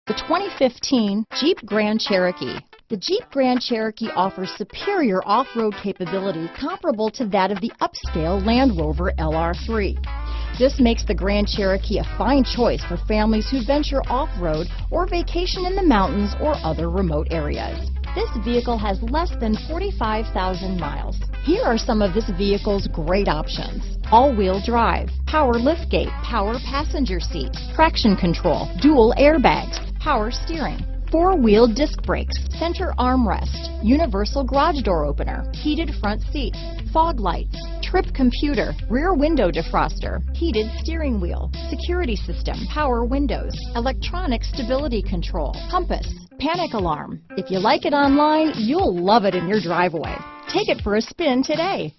The 2015 Jeep Grand Cherokee. The Jeep Grand Cherokee offers superior off-road capability comparable to that of the upscale Land Rover LR3. This makes the Grand Cherokee a fine choice for families who venture off-road or vacation in the mountains or other remote areas. This vehicle has less than 45,000 miles. Here are some of this vehicle's great options: all-wheel drive, power liftgate, power passenger seat, traction control, dual airbags, power steering, four-wheel disc brakes, center armrest, universal garage door opener, heated front seats, fog lights, trip computer, rear window defroster, heated steering wheel, security system, power windows, electronic stability control, compass, panic alarm. If you like it online, you'll love it in your driveway. Take it for a spin today.